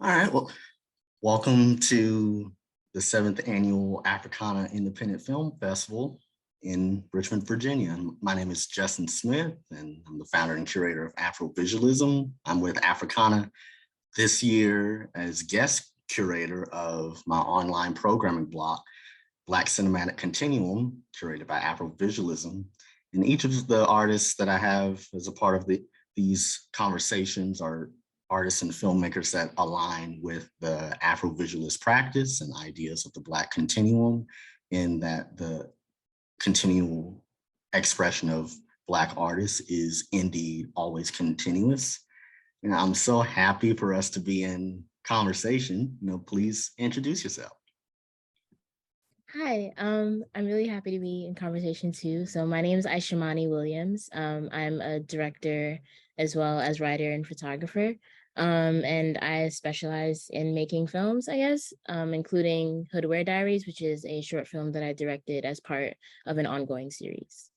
All right, well, welcome to the 7th annual Afrikana Independent Film Festival in Richmond, Virginia. My name is Justin Smith, and I'm the founder and curator of Afrovisualism. I'm with Afrikana this year as guest curator of my online programming block, Black Cinematic Continuum, curated by Afrovisualism. And each of the artists that I have as a part of these conversations are artists and filmmakers that align with the Afrovisualist practice and ideas of the Black continuum, in that the continual expression of Black artists is indeed always continuous. And I'm so happy for us to be in conversation. Please introduce yourself. Hi, I'm really happy to be in conversation too. So my name is Aishamanne Williams. I'm a director as well as writer and photographer. And I specialize in making films, I guess, including Hoodwear Diaries, which is a short film that I directed as part of an ongoing series.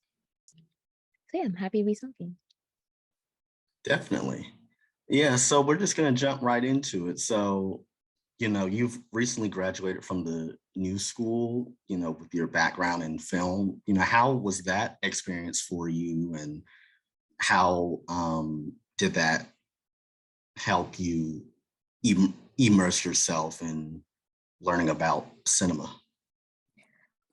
So yeah, I'm happy to be talking. Definitely. Yeah, so we're just going to jump right into it. So, you've recently graduated from the new school, with your background in film. How was that experience for you, and how did that help you immerse yourself in learning about cinema?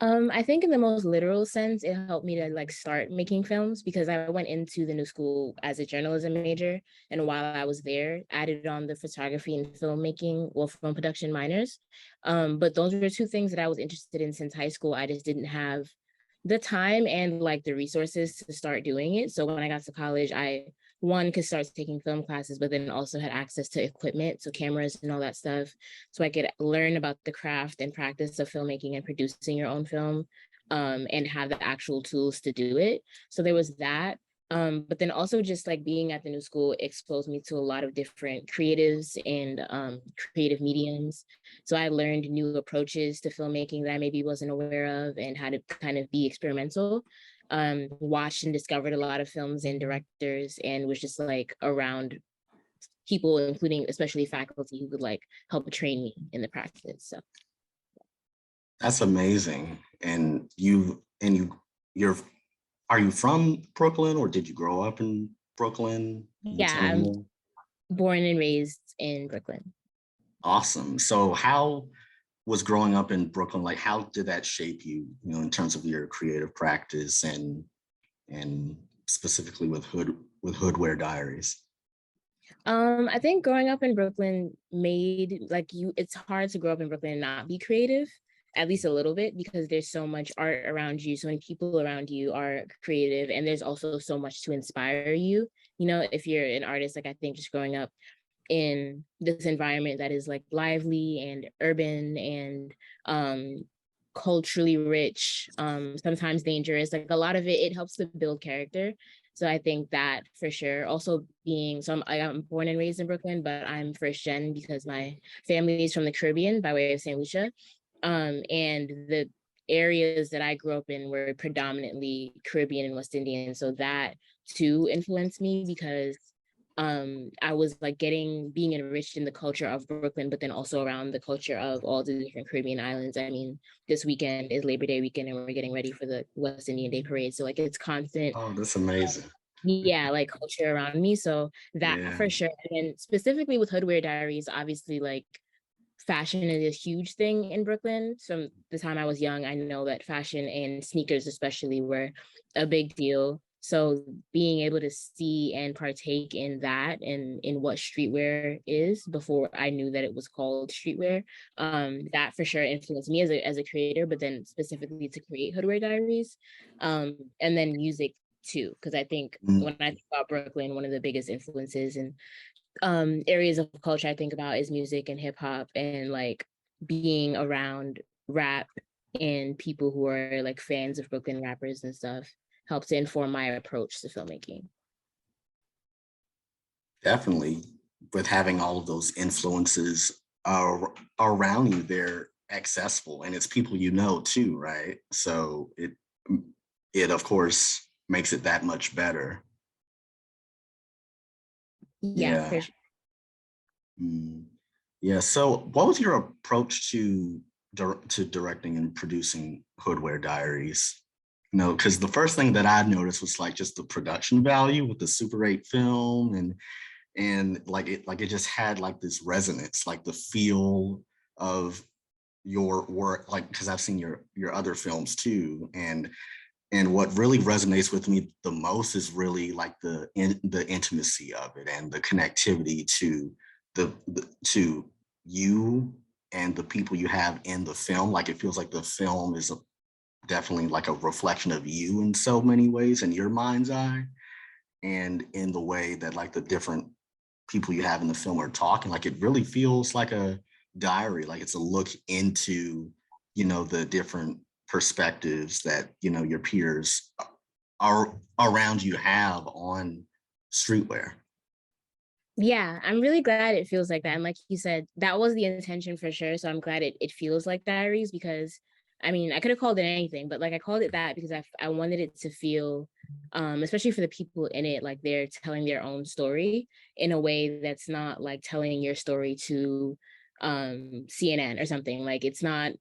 I think in the most literal sense, it helped me to start making films because I went into the new school as a journalism major. And while I was there, added on the photography and filmmaking, well, film production minors. But those were two things that I was interested in since high school. I just didn't have the time and the resources to start doing it. So when I got to college, I one could start taking film classes, but then also had access to equipment, so cameras and all that stuff, so I could learn about the craft and practice of filmmaking and producing your own film, and have the actual tools to do it. So there was that. But then also just being at the new school exposed me to a lot of different creatives and creative mediums. So I learned new approaches to filmmaking that I maybe wasn't aware of and how to kind of be experimental. Watched and discovered a lot of films and directors, and was just around people, including especially faculty, who could help train me in the practice. So That's amazing. And you're are you from Brooklyn, or did you grow up in Brooklyn? Can you yeah, tell me I'm more? born and raised in Brooklyn. Awesome. So how was growing up in Brooklyn, like how did that shape you, in terms of your creative practice and specifically with Hoodwear Diaries? I think growing up in Brooklyn made it's hard to grow up in Brooklyn and not be creative, at least a little bit, because there's so much art around you, so many people around you are creative, and there's also so much to inspire you. If you're an artist, I think just growing up in this environment that is lively and urban and culturally rich, sometimes dangerous, a lot of it helps to build character. So I think that for sure. Also being, so I'm born and raised in Brooklyn, but I'm first gen because my family is from the Caribbean by way of St. Lucia. And the areas that I grew up in were predominantly Caribbean and West Indian. So that too influenced me because I was being enriched in the culture of Brooklyn, but then also around the culture of all the different Caribbean islands. I mean, this weekend is Labor Day weekend and we're getting ready for the West Indian Day parade. So it's constant, Oh, that's amazing. yeah, culture around me. So that Yeah. for sure. And specifically with Hoodwear Diaries, obviously fashion is a huge thing in Brooklyn. From the time I was young, I know that fashion and sneakers especially were a big deal. So being able to see and partake in that and in what streetwear is before I knew that it was called streetwear, that for sure influenced me as a creator, but then specifically to create Hoodwear Diaries, and then music too, because I think Mm. when I think about Brooklyn, one of the biggest influences and areas of culture I think about is music and hip hop, and being around rap and people who are fans of Brooklyn rappers and stuff helps to inform my approach to filmmaking. Definitely, with having all of those influences around you, they're accessible, and it's people too, right? So it of course makes it that much better. Yeah, Yeah. for sure. Mm. Yeah. So what was your approach to directing and producing Hoodwear Diaries? Because the first thing that I noticed was like just the production value with the Super 8 film, and like it just had like this resonance, like the feel of your work, like because I've seen your other films too, and what really resonates with me the most is really like the intimacy of it and the connectivity to to you and the people you have in the film. Like it feels like the film is definitely like a reflection of you in so many ways in your mind's eye, and in the way that like the different people you have in the film are talking. Like it really feels like a diary, like it's a look into the different perspectives that your peers are around you have on streetwear. Yeah, I'm really glad it feels like that. And like you said, that was the intention for sure. So I'm glad it feels like diaries, because I mean, I could have called it anything, but like I called it that because I wanted it to feel, especially for the people in it, like they're telling their own story in a way that's not like telling your story to CNN or something. Like it's not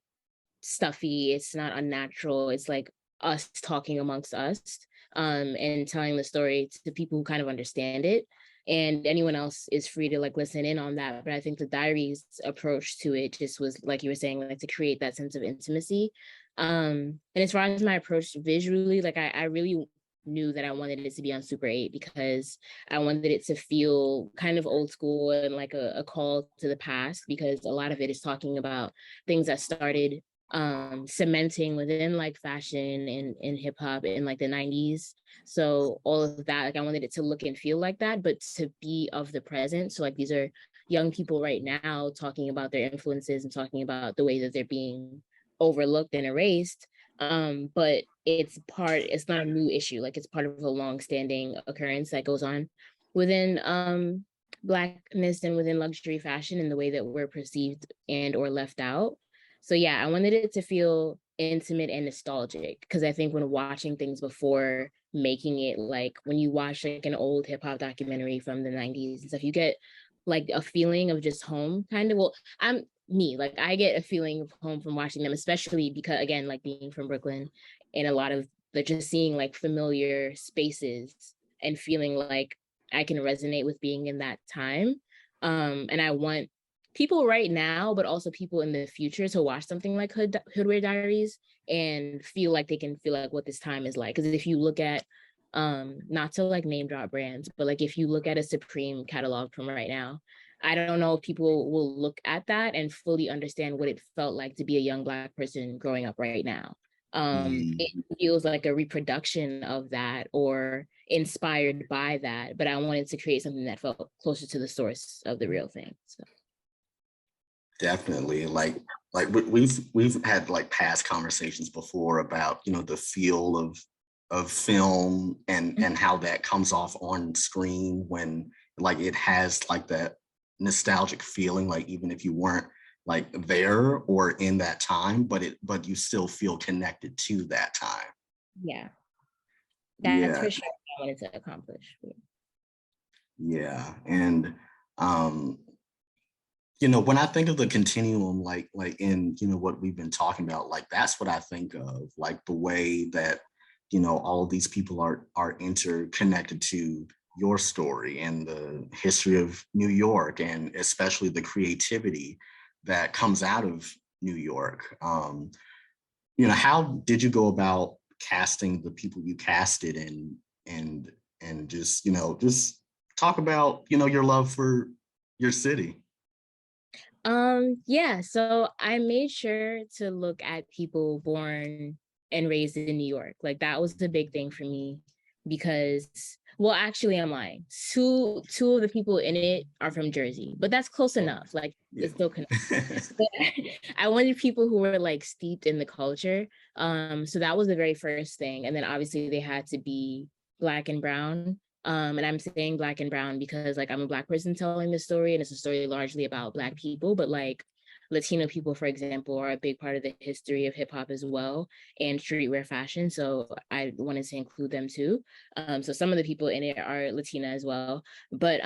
stuffy, it's not unnatural, it's like us talking amongst us, and telling the story to people who kind of understand it, and anyone else is free to like listen in on that. But I think the diaries approach to it just was, like you were saying, like to create that sense of intimacy. And as far as my approach visually, like I really knew that I wanted it to be on Super 8 because I wanted it to feel kind of old school and like a call to the past, because a lot of it is talking about things that started cementing within like fashion and hip hop in like the 90s. So all of that, like I wanted it to look and feel like that, but to be of the present. So like these are young people right now talking about their influences and talking about the way that they're being overlooked and erased. But it's not a new issue. Like it's part of a long-standing occurrence that goes on within Blackness and within luxury fashion, and the way that we're perceived and or left out. So yeah, I wanted it to feel intimate and nostalgic, because I think when watching things before making it, like when you watch like an old hip hop documentary from the 90s and stuff, you get like a feeling of just home kind of. Well, I'm me, like I get a feeling of home from watching them, especially because again, like being from Brooklyn, and a lot of the just seeing like familiar spaces and feeling like I can resonate with being in that time. And I want people right now, but also people in the future to watch something like Hoodwear Diaries and feel like they can feel like what this time is like. Because if you look at, not to like name drop brands, but like if you look at a Supreme catalog from right now, I don't know if people will look at that and fully understand what it felt like to be a young Black person growing up right now. It Mm. feels like a reproduction of that or inspired by that, but I wanted to create something that felt closer to the source of the real thing. So. Definitely. Like we've had like past conversations before about the feel of film and how that comes off on screen when like it has like that nostalgic feeling, like even if you weren't like there or in that time, but you still feel connected to that time. Yeah, that's Yeah. for sure what I wanted to accomplish. Yeah. And um when I think of the continuum, like in what we've been talking about, like that's what I think of, like the way that all of these people are interconnected to your story and the history of New York, and especially the creativity that comes out of New York. How did you go about casting the people you casted, and just talk about your love for your city. Yeah, so I made sure to look at people born and raised in New York. Like that was the big thing for me, because well, actually I'm lying. Two of the people in it are from Jersey, but that's close Oh, enough. Like yeah. it's still but I wanted people who were like steeped in the culture. So that was the very first thing. And then obviously they had to be Black and brown. And I'm saying Black and brown because like I'm a Black person telling this story, and it's a story largely about Black people, but like Latino people, for example, are a big part of the history of hip hop as well, and streetwear fashion. So I wanted to include them too. So some of the people in it are Latina as well. But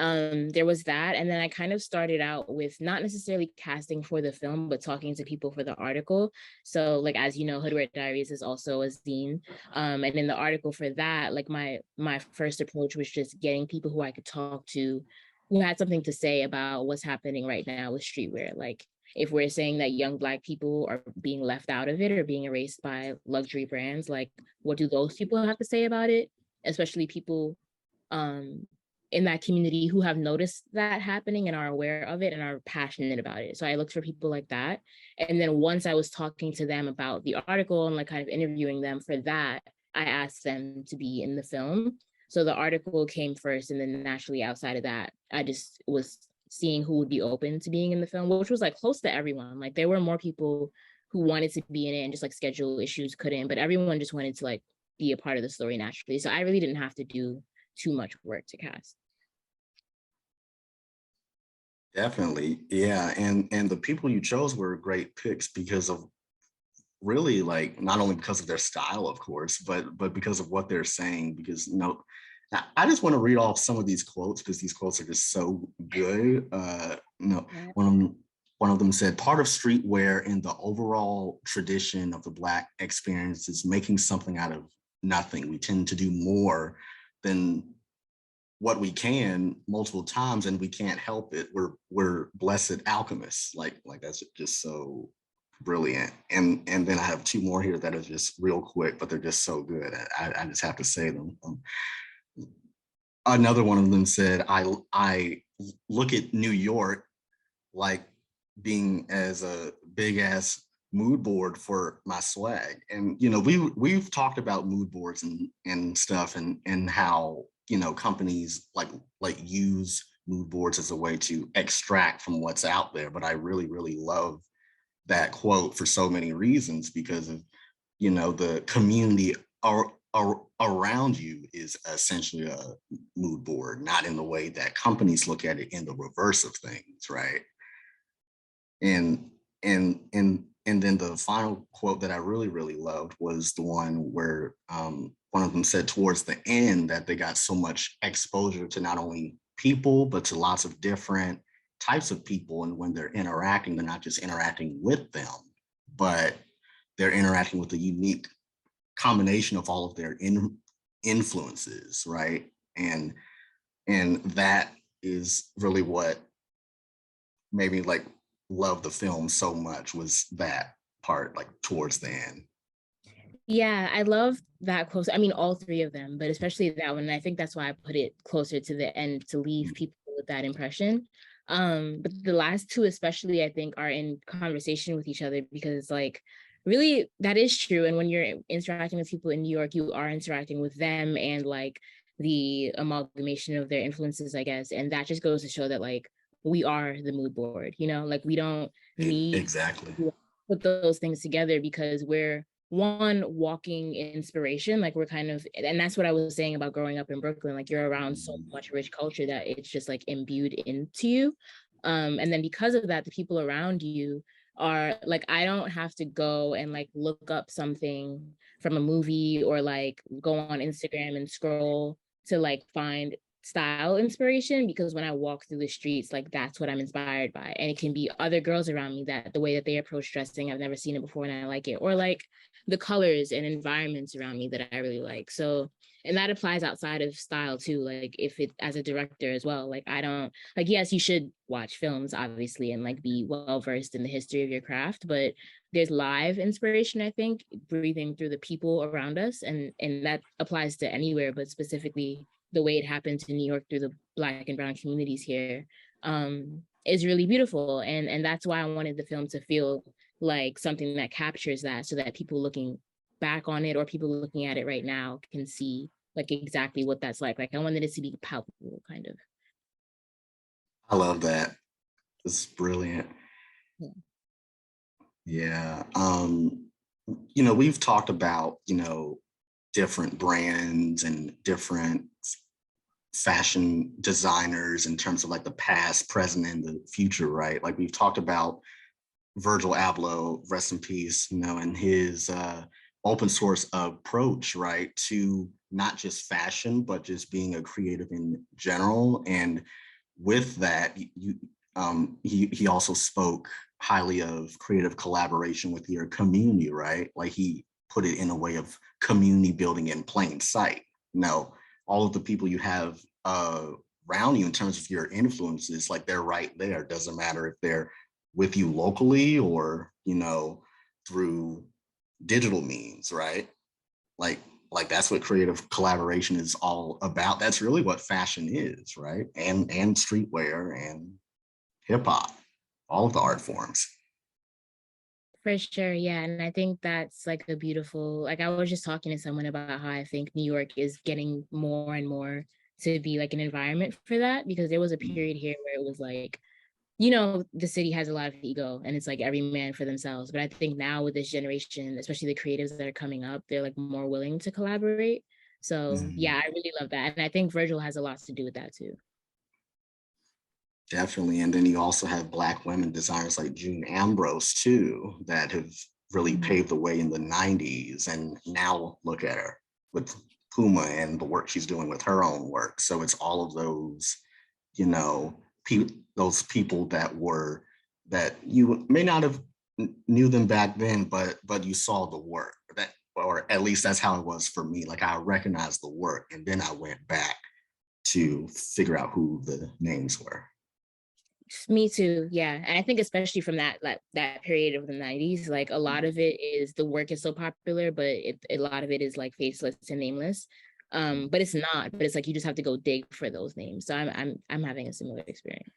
there was that. And then I kind of started out with not necessarily casting for the film, but talking to people for the article. So like, as you know, Hoodwear Diaries is also a zine. And in the article for that, like my first approach was just getting people who I could talk to who had something to say about what's happening right now with streetwear. Like if we're saying that young Black people are being left out of it or being erased by luxury brands, like what do those people have to say about it? Especially people um, in that community who have noticed that happening and are aware of it and are passionate about it. So I looked for people like that. And then once I was talking to them about the article and like kind of interviewing them for that, I asked them to be in the film. So the article came first, and then naturally outside of that, I just was seeing who would be open to being in the film, which was like close to everyone. Like there were more people who wanted to be in it and just like schedule issues couldn't, but everyone just wanted to like be a part of the story naturally. So I really didn't have to do too much work to cast. Definitely. Yeah. And the people you chose were great picks because of really like not only because of their style, of course, but because of what they're saying. Because I just want to read off some of these quotes because these quotes are just so good. Yeah. One of them said, part of streetwear in the overall tradition of the Black experience is making something out of nothing. We tend to do more than what we can multiple times, and we can't help it. We're blessed alchemists. Like that's just so brilliant. And then I have two more here that are just real quick, but they're just so good. I just have to say them. Another one of them said, I look at New York like being as a big ass mood board for my swag. And we've talked about mood boards and stuff, and how companies like use mood boards as a way to extract from what's out there. But I really love that quote for so many reasons, because of the community around you is essentially a mood board, not in the way that companies look at it in the reverse of things, right? And then the final quote that I really loved was the one where one of them said towards the end that they got so much exposure to not only people but to lots of different types of people, and when they're interacting, they're not just interacting with them, but they're interacting with a unique combination of all of their influences, right? And that is really what made me like love the film so much, was that part, like towards the end. Yeah, I love that quote. I mean, all three of them, but especially that one. And I think that's why I put it closer to the end to leave people with that impression. But the last two, especially, I think, are in conversation with each other because, like, really, that is true. And when you're interacting with people in New York, you are interacting with them and like the amalgamation of their influences, I guess. And that just goes to show that, like, we are the mood board, like we don't need Exactly. to put those things together because we're one walking inspiration. Like we're kind of, and that's what I was saying about growing up in Brooklyn. Like you're around so much rich culture that it's just like imbued into you. And then because of that, the people around you are like, I don't have to go and like look up something from a movie or like go on Instagram and scroll to like find style inspiration, because when I walk through the streets, like that's what I'm inspired by. And it can be other girls around me that the way that they approach dressing, I've never seen it before and I like it, or like the colors and environments around me that I really like. So, and that applies outside of style too. Like if it as a director as well, like I don't like, yes, you should watch films obviously and like be well versed in the history of your craft, but there's live inspiration, I think, breathing through the people around us. And that applies to anywhere, but specifically the way it happened in New York through the Black and brown communities here is really beautiful. And that's why I wanted the film to feel like something that captures that, so that people looking back on it or people looking at it right now can see like exactly what that's like. Like I wanted it to be palpable, kind of. I love that. It's brilliant. Yeah. Yeah. We've talked about, different brands and different fashion designers in terms of like the past, present, and the future, right? Like we've talked about Virgil Abloh, rest in peace, and his open source approach, right, to not just fashion, but just being a creative in general. And with that, he also spoke highly of creative collaboration with your community, right? Like he put it in a way of community building in plain sight. All of the people you have around you in terms of your influences, like they're right there. Doesn't matter if they're with you locally or, through digital means, right? Like that's what creative collaboration is all about. That's really what fashion is, right? And streetwear and hip hop, all of the art forms. For sure, yeah. And I think that's like a beautiful, like I was just talking to someone about how I think New York is getting more and more to be like an environment for that, because there was a period here where it was like, the city has a lot of ego and it's like every man for themselves. But I think now with this generation, especially the creatives that are coming up, they're like more willing to collaborate. So yeah, I really love that. And I think Virgil has a lot to do with that too. Definitely. And then you also have Black women designers like June Ambrose too, that have really paved the way in the 90s. And now look at her with Puma and the work she's doing with her own work. So it's all of those, those people that you may not have knew them back then, but you saw the work, that, or at least that's how it was for me. Like I recognized the work and then I went back to figure out who the names were. Me too, yeah. And I think especially from that period of the 90s, like a lot of it is the work is so popular, but a lot of it is like faceless and nameless. But it's not, but it's like you just have to go dig for those names. So I'm having a similar experience.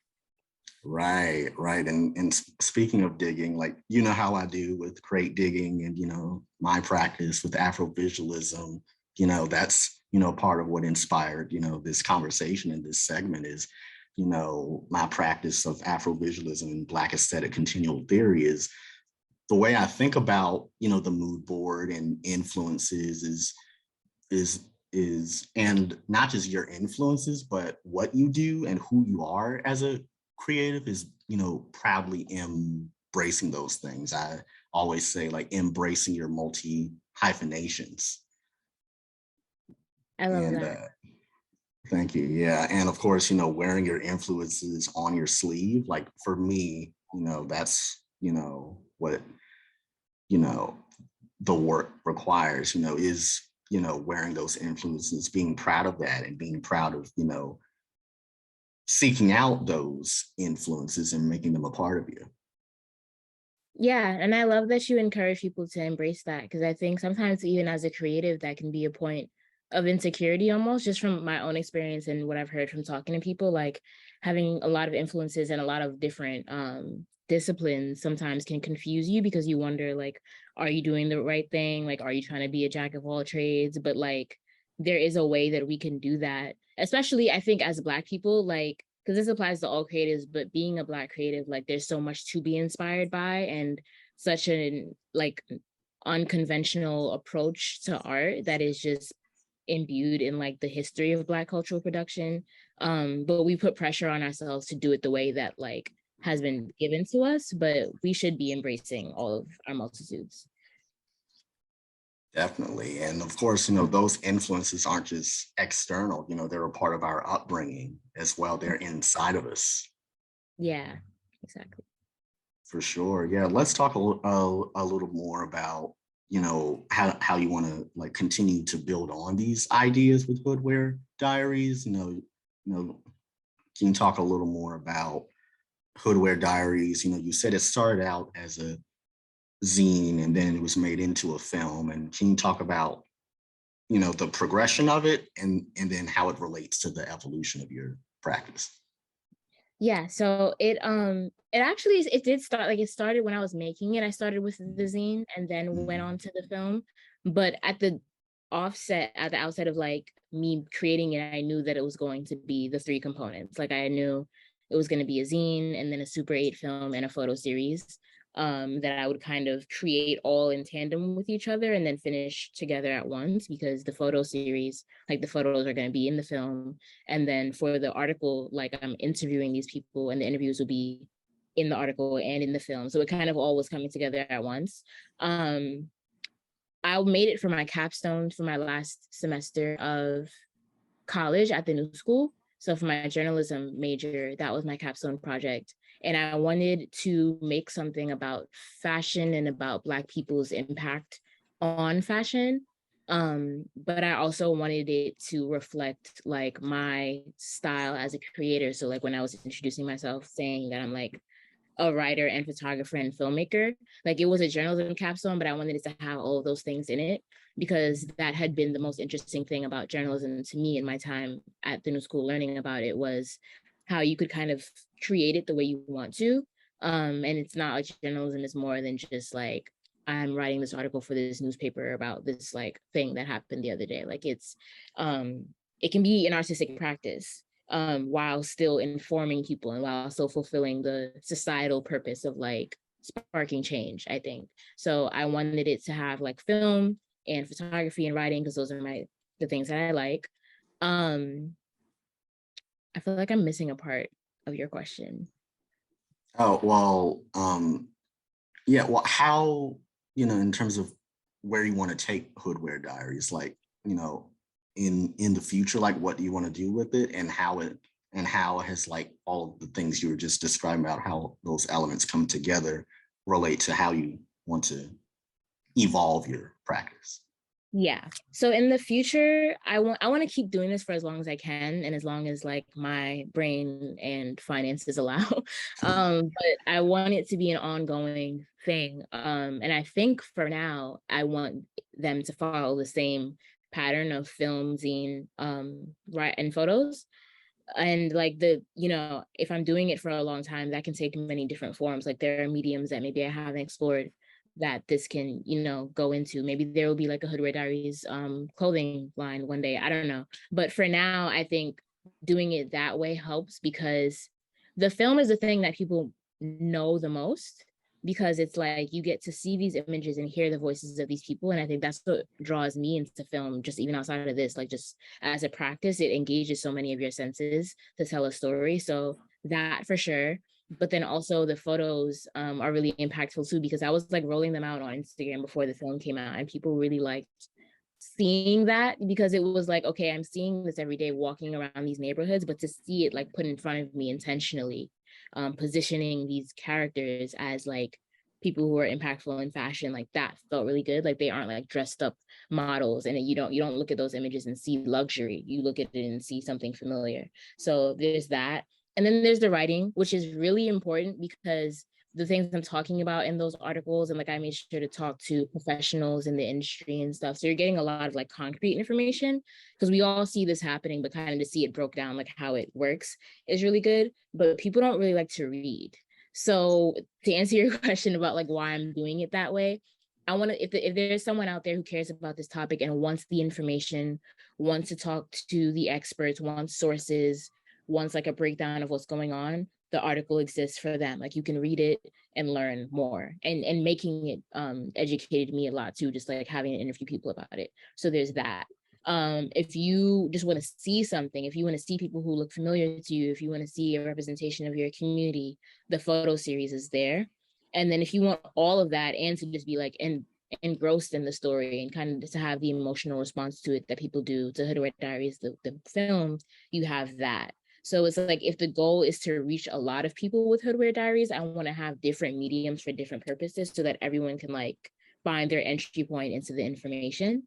Right. And speaking of digging, like how I do with crate digging and my practice with Afrovisualism, that's part of what inspired this conversation and this segment is my practice of Afrovisualism and Black aesthetic continual theory is the way I think about the mood board and influences is and not just your influences, but what you do and who you are as a creative is proudly embracing those things. I always say like embracing your multi hyphenations. I love that. Thank you. Yeah. And of course, wearing your influences on your sleeve, like for me, that's, what, the work requires, is, wearing those influences, being proud of that and being proud of, seeking out those influences and making them a part of you. Yeah. And I love that you encourage people to embrace that, because I think sometimes even as a creative, that can be a point of insecurity almost, just from my own experience and what I've heard from talking to people, like having a lot of influences and a lot of different disciplines sometimes can confuse you, because you wonder like, are you doing the right thing? Like, are you trying to be a jack of all trades? But like, there is a way that we can do that, especially I think as Black people, like, because this applies to all creatives, but being a Black creative, like there's so much to be inspired by and such an like unconventional approach to art that is just imbued in like the history of Black cultural production. But we put pressure on ourselves to do it the way that like has been given to us, but we should be embracing all of our multitudes. Definitely. And of course, those influences aren't just external, they're a part of our upbringing as well. They're inside of us. Yeah, exactly. For sure. Yeah. Let's talk a little more about, how you want to like continue to build on these ideas with Hoodwear Diaries. Can you talk a little more about Hoodwear Diaries? You said it started out as a zine and then it was made into a film. And can you talk about, the progression of it and then how it relates to the evolution of your practice? Yeah, so it did start, like it started when I was making it. I started with the zine and then went on to the film. But at the outset of like me creating it, I knew that it was going to be the three components. Like I knew it was going to be a zine and then a Super 8 film and a photo series, that I would kind of create all in tandem with each other and then finish together at once, because the photo series, like the photos are going to be in the film. And then for the article, like I'm interviewing these people and the interviews will be in the article and in the film. So it kind of all was coming together at once. I made it for my capstone for my last semester of college at the new school. So for my journalism major, that was my capstone project. And I wanted to make something about fashion and about Black people's impact on fashion. But I also wanted it to reflect like my style as a creator. So like when I was introducing myself, saying that I'm like a writer and photographer and filmmaker. Like it was a journalism capstone, but I wanted it to have all of those things in it because that had been the most interesting thing about journalism to me in my time at the new school learning about it was how you could kind of create it the way you want to. And it's not like journalism is more than just like, I'm writing this article for this newspaper about this like thing that happened the other day. Like it can be an artistic practice while still informing people and while still fulfilling the societal purpose of like sparking change, I think. So I wanted it to have like film and photography and writing because those are the things that I like. I feel like I'm missing a part of your question. Oh, well, yeah, well, how, in terms of where you want to take Hoodwear Diaries, like, in the future, like what do you want to do with it and how has like all of the things you were just describing about how those elements come together relate to how you want to evolve your practice? Yeah. So in the future, I want to keep doing this for as long as I can and as long as like my brain and finances allow. But I want it to be an ongoing thing. And I think for now, I want them to follow the same pattern of film, zine, right, and photos. And like if I'm doing it for a long time, that can take many different forms. Like there are mediums that maybe I haven't explored that this can, go into. Maybe there will be like a Hoodwear Diaries clothing line one day. I don't know. But for now, I think doing it that way helps because the film is the thing that people know the most because it's like you get to see these images and hear the voices of these people. And I think that's what draws me into film, just even outside of this, like just as a practice, it engages so many of your senses to tell a story. So that for sure. But then also the photos are really impactful too, because I was like rolling them out on Instagram before the film came out and people really liked seeing that because it was like, okay, I'm seeing this every day walking around these neighborhoods, but to see it like put in front of me intentionally, positioning these characters as like people who are impactful in fashion, like that felt really good. Like they aren't like dressed up models and you don't look at those images and see luxury, you look at it and see something familiar. So there's that. And then there's the writing, which is really important because the things I'm talking about in those articles, and like I made sure to talk to professionals in the industry and stuff. So you're getting a lot of like concrete information because we all see this happening, but kind of to see it broke down, like how it works is really good. But people don't really like to read. So to answer your question about like why I'm doing it that way, I want to, if there's someone out there who cares about this topic and wants the information, wants to talk to the experts, wants sources, wants like a breakdown of what's going on, the article exists for them. Like you can read it and learn more. And making it educated me a lot too, just like having to interview people about it. So there's that. If you just want to see something, if you want to see people who look familiar to you, if you want to see a representation of your community, the photo series is there. And then if you want all of that and to just be like engrossed in the story and kind of to have the emotional response to it that people do to Hoodwear Diaries, the film, you have that. So it's like if the goal is to reach a lot of people with Hoodwear Diaries, I want to have different mediums for different purposes so that everyone can like find their entry point into the information.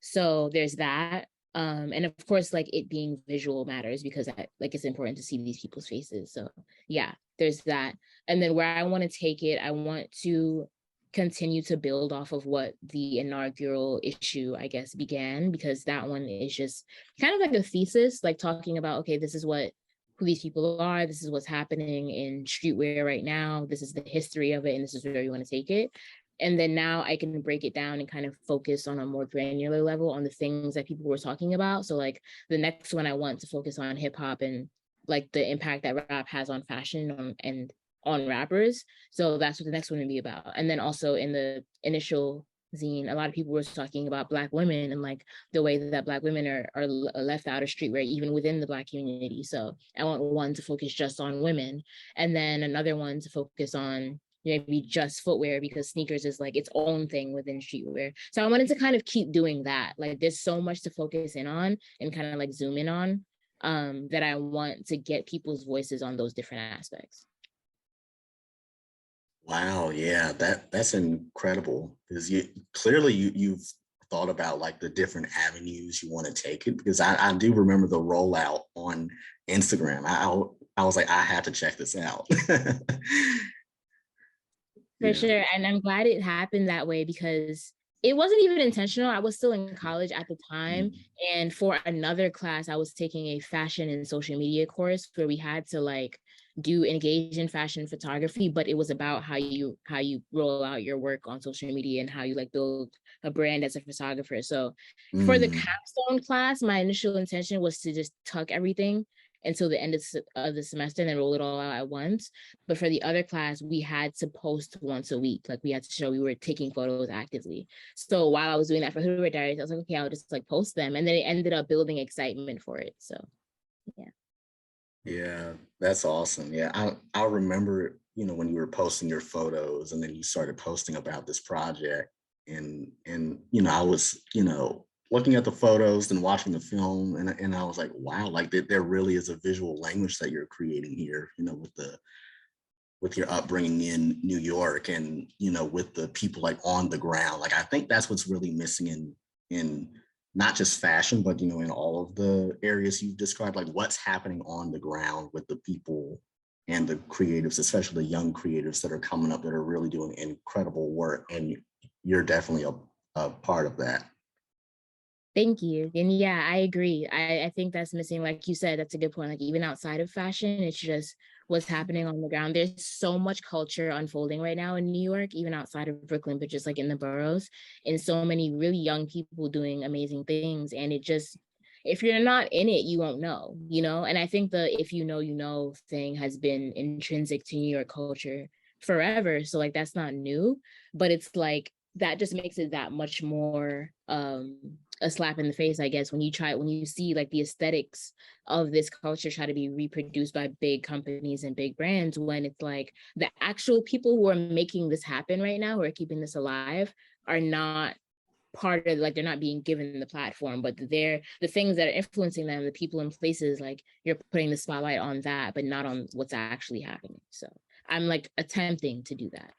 So there's that. And of course, like it being visual matters because like it's important to see these people's faces. So yeah, there's that. And then where I want to take it, I want to continue to build off of what the inaugural issue, I guess, began, because that one is just kind of like a thesis, like talking about, okay, this is who these people are, this is what's happening in streetwear right now, this is the history of it, and this is where you want to take it. And then now I can break it down and kind of focus on a more granular level on the things that people were talking about. So like the next one, I want to focus on hip hop and like the impact that rap has on fashion and on rappers. So that's what the next one would be about. And then also in the initial zine, a lot of people were talking about Black women and like the way that Black women are left out of streetwear, even within the Black community. So I want one to focus just on women, and then another one to focus on maybe just footwear, because sneakers is like its own thing within streetwear. So I wanted to kind of keep doing that. Like there's so much to focus in on and kind of like zoom in on, that I want to get people's voices on those different aspects. Wow, yeah, that's incredible because you've thought about like the different avenues you want to take it, because I do remember the rollout on Instagram. I was like, I had to check this out. For Yeah. sure. And I'm glad it happened that way because it wasn't even intentional. I was still in college at the time. Mm. And for another class, I was taking a fashion and social media course where we had to like do engage in fashion photography, but it was about how you roll out your work on social media and how you like build a brand as a photographer. So for the Mm. capstone class, my initial intention was to just tuck everything until the end of the semester and then roll it all out at once. But for the other class, we had to post once a week. Like we had to show we were taking photos actively. So while I was doing that for Hoodwear Diaries, I was like, okay, I'll just like post them. And then it ended up building excitement for it. So yeah. Yeah, that's awesome. Yeah, I remember, when you were posting your photos and then you started posting about this project, and I was, looking at the photos and watching the film, and I was like, wow, like there really is a visual language that you're creating here, with your upbringing in New York, and with the people like on the ground. Like I think that's what's really missing in not just fashion, but in all of the areas you've described, like what's happening on the ground with the people and the creatives, especially the young creatives that are coming up that are really doing incredible work. And you're definitely a part of that. Thank you. And yeah, I agree. I think that's missing. Like you said, that's a good point. Like even outside of fashion, it's just what's happening on the ground. There's so much culture unfolding right now in New York, even outside of Brooklyn, but just like in the boroughs, and so many really young people doing amazing things. And it just, if you're not in it, you won't know. And I think the if you know thing has been intrinsic to New York culture forever. So like that's not new, but it's like that just makes it that much more a slap in the face, I guess, when you see like the aesthetics of this culture try to be reproduced by big companies and big brands, when it's like the actual people who are making this happen right now, who are keeping this alive, are not part of, like, they're not being given the platform, but they're the things that are influencing them, the people and places, like you're putting the spotlight on that, but not on what's actually happening. So I'm like attempting to do that.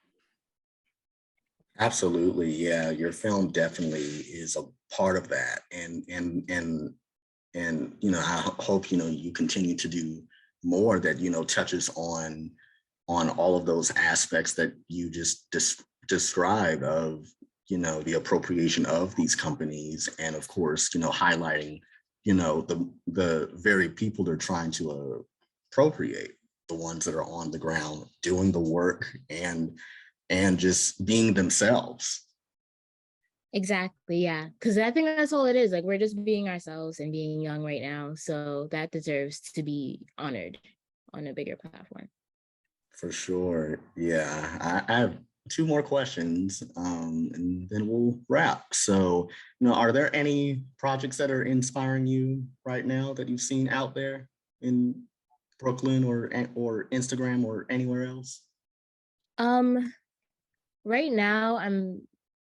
Absolutely. Yeah. Your film definitely is a part of that. And I hope you continue to do more that touches on all of those aspects that you just described of the appropriation of these companies, and of course highlighting the very people they're trying to appropriate, the ones that are on the ground doing the work and just being themselves. Exactly. Yeah. Because I think that's all it is. Like, we're just being ourselves and being young right now. So that deserves to be honored on a bigger platform. For sure. Yeah. I have two more questions, and then we'll wrap. So, are there any projects that are inspiring you right now that you've seen out there in Brooklyn or Instagram or anywhere else? Um, right now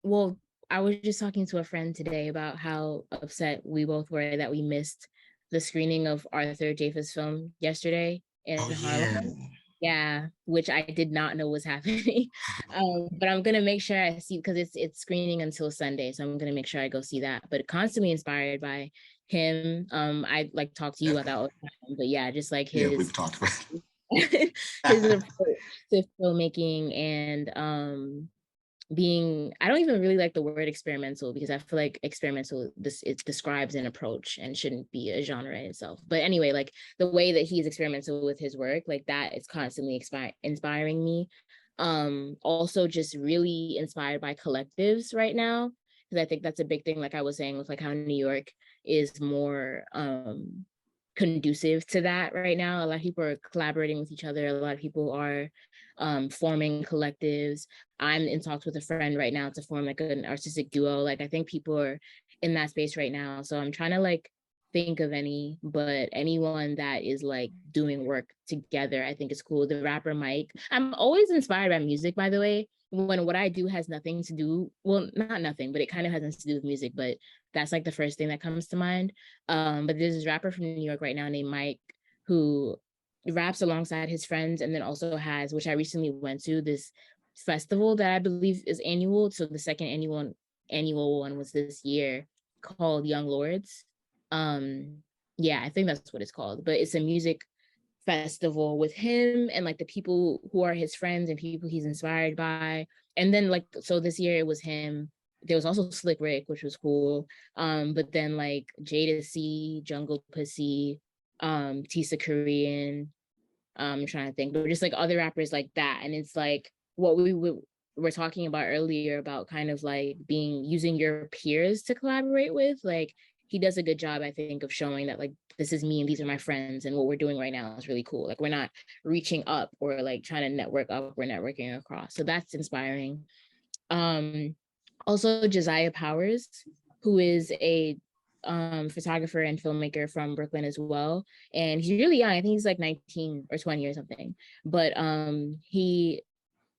well, I was just talking to a friend today about how upset we both were that we missed the screening of Arthur Jafa's film yesterday Oh in Harlem. yeah. Yeah, which I did not know was happening. But I'm gonna make sure I see, because it's screening until Sunday, so I'm gonna make sure I go see that. But constantly inspired by him. I like talk to you about that all the time, but yeah, just like Yeah, we've talked about his it. approach to filmmaking and being, I don't even really like the word experimental, because I feel like experimental, it describes an approach and shouldn't be a genre in itself. But anyway, like the way that he's experimental with his work, like that is constantly inspiring me. Also just really inspired by collectives right now, because I think that's a big thing, like I was saying, with like how New York is more conducive to that right now. A lot of people are collaborating with each other. A lot of people are forming collectives. I'm in talks with a friend right now to form like an artistic duo. Like I think people are in that space right now. So I'm trying to like think of any, but anyone that is like doing work together, I think is cool. The rapper Mike. I'm always inspired by music, by the way. When what I do has nothing to do, well, not nothing, but it kind of has nothing to do with music, but that's like the first thing that comes to mind. But there's this rapper from New York right now named Mike who raps alongside his friends and then also has, which I recently went to, this festival that I believe is annual. So the second annual one was this year, called Young Lords. Yeah, I think that's what it's called, but it's a music festival with him and like the people who are his friends and people he's inspired by. And then like, so this year it was him. There was also Slick Rick, which was cool. But then like Jada C, Jungle Pussy, Tisa Korean, I'm trying to think, but just like other rappers like that. And it's like what we were talking about earlier about kind of like using your peers to collaborate with. Like he does a good job, I think, of showing that like this is me and these are my friends and what we're doing right now is really cool. Like we're not reaching up or like trying to network up, we're networking across. So that's inspiring. Also Josiah Powers, who is a photographer and filmmaker from Brooklyn as well. And he's really young. I think he's like 19 or 20 or something. But he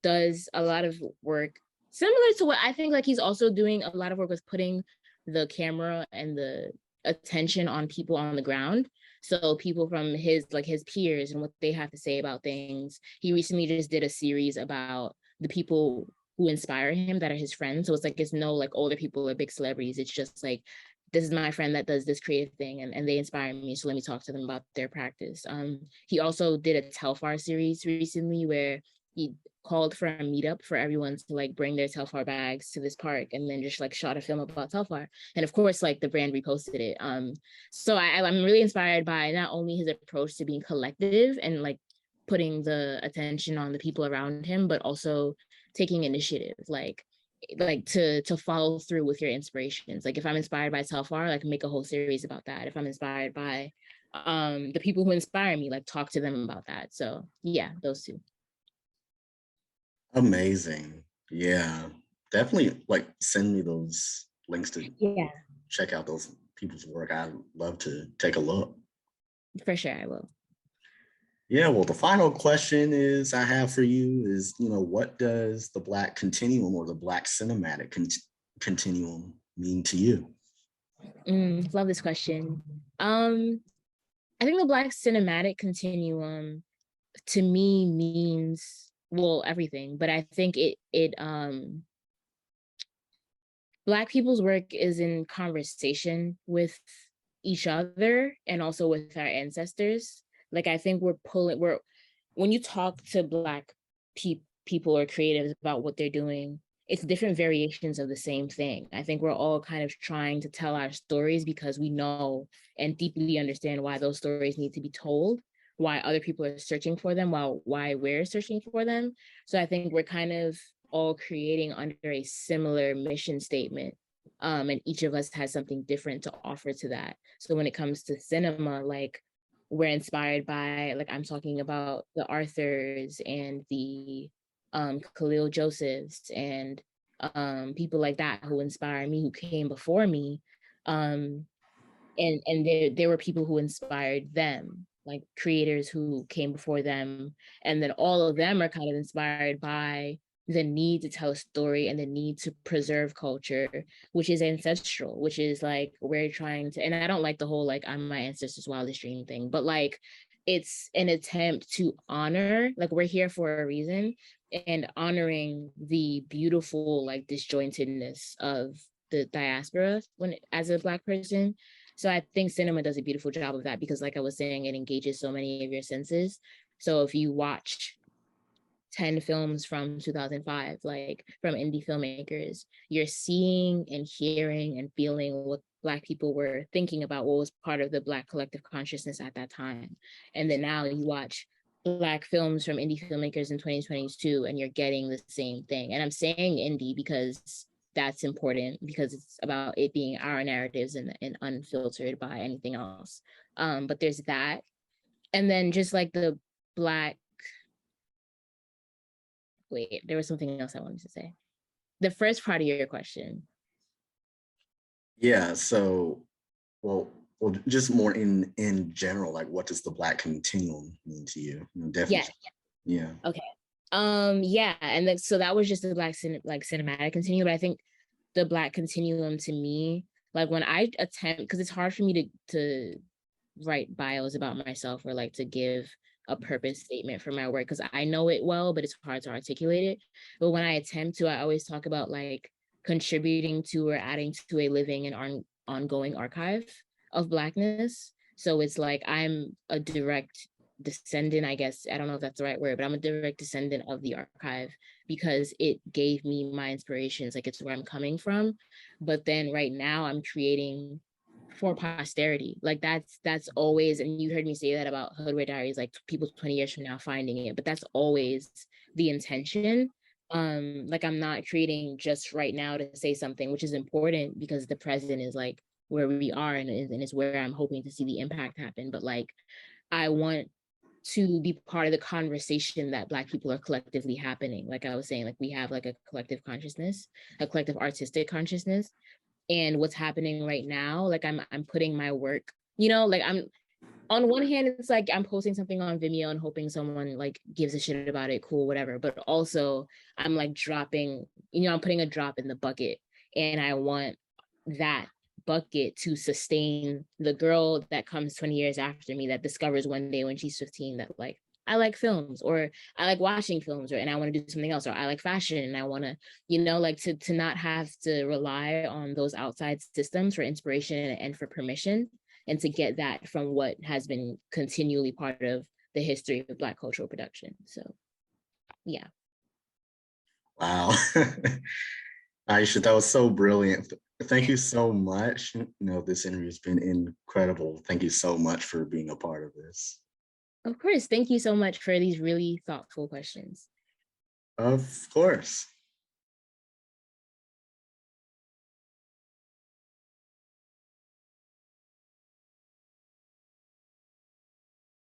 does a lot of work similar to what I think like he's also doing a lot of work with putting the camera and the attention on people on the ground. So people from his peers and what they have to say about things. He recently just did a series about the people who inspire him that are his friends. So it's like it's no like older people or big celebrities. It's just like this is my friend that does this creative thing and they inspire me. So let me talk to them about their practice. He also did a Telfar series recently where he called for a meetup for everyone to like bring their Telfar bags to this park and then just like shot a film about Telfar. And of course, like the brand reposted it. So I'm really inspired by not only his approach to being collective and like putting the attention on the people around him, but also taking initiative, like to follow through with your inspirations. Like if I'm inspired by Telfar, like make a whole series about that. If I'm inspired by the people who inspire me, like talk to them about that. So yeah, those two. Amazing. Yeah, definitely like send me those links to Yeah, check out those people's work. I'd love to take a look. for sure I will. Yeah, well, the final question is I have for you is, what does the Black Continuum or the Black Cinematic Continuum mean to you? Love this question. I think the Black Cinematic Continuum to me means, well, everything, but I think it Black people's work is in conversation with each other and also with our ancestors. Like I think when you talk to Black people or creatives about what they're doing, it's different variations of the same thing. I think we're all kind of trying to tell our stories because we know and deeply understand why those stories need to be told, why other people are searching for them, why we're searching for them. So I think we're kind of all creating under a similar mission statement. And each of us has something different to offer to that. So when it comes to cinema, like we're inspired by, like I'm talking about the Arthurs and the Khalil Josephs and people like that who inspire me, who came before me. And there were people who inspired them, like creators who came before them, and then all of them are kind of inspired by the need to tell a story and the need to preserve culture, which is ancestral, which is like we're trying to, and I don't like the whole like I'm my ancestors' wildest dream thing, but like it's an attempt to honor, like we're here for a reason, and honoring the beautiful like disjointedness of the diaspora as a Black person. So I think cinema does a beautiful job of that because, like I was saying, it engages so many of your senses. So if you watch 10 films from 2005, like from indie filmmakers, you're seeing and hearing and feeling what Black people were thinking about, what was part of the Black collective consciousness at that time. And then now you watch Black films from indie filmmakers in 2022 and you're getting the same thing. And I'm saying indie because that's important, because it's about it being our narratives and unfiltered by anything else. But there's that. And then just like the Black wait, there was something else I wanted to say. The first part of your question. Yeah, so, well, just more in general, like what does the Black continuum mean to you? Definitely. Yeah. Okay. Yeah, and then so that was just the cinematic continuum, but I think the Black continuum to me, like when I attempt, because it's hard for me to write bios about myself or like to give a purpose statement for my work because I know it well, but it's hard to articulate it. But when I attempt to, I always talk about like contributing to or adding to a living and ongoing archive of Blackness. So it's like I'm a direct descendant, I guess. I don't know if that's the right word, but I'm a direct descendant of the archive because it gave me my inspirations. Like it's where I'm coming from. But then right now I'm creating for posterity. Like that's always, and you heard me say that about Hoodwear Diaries, like people 20 years from now finding it, but that's always the intention. Like I'm not creating just right now to say something, which is important because the present is like where we are and is where I'm hoping to see the impact happen. But like I want to be part of the conversation that Black people are collectively happening. Like I was saying, like we have like a collective consciousness, a collective artistic consciousness. And what's happening right now, like I'm putting my work, like I'm on one hand, it's like I'm posting something on Vimeo and hoping someone like gives a shit about it, cool, whatever. But also I'm like dropping, I'm putting a drop in the bucket and I want that bucket to sustain the girl that comes 20 years after me that discovers one day when she's 15 that like I like films or I like watching films and I want to do something else or I like fashion and I want to, like to not have to rely on those outside systems for inspiration and for permission and to get that from what has been continually part of the history of Black cultural production. So, yeah. Wow. Aisha, that was so brilliant. Thank you so much. This interview has been incredible. Thank you so much for being a part of this. Of course. Thank you so much for these really thoughtful questions. Of course.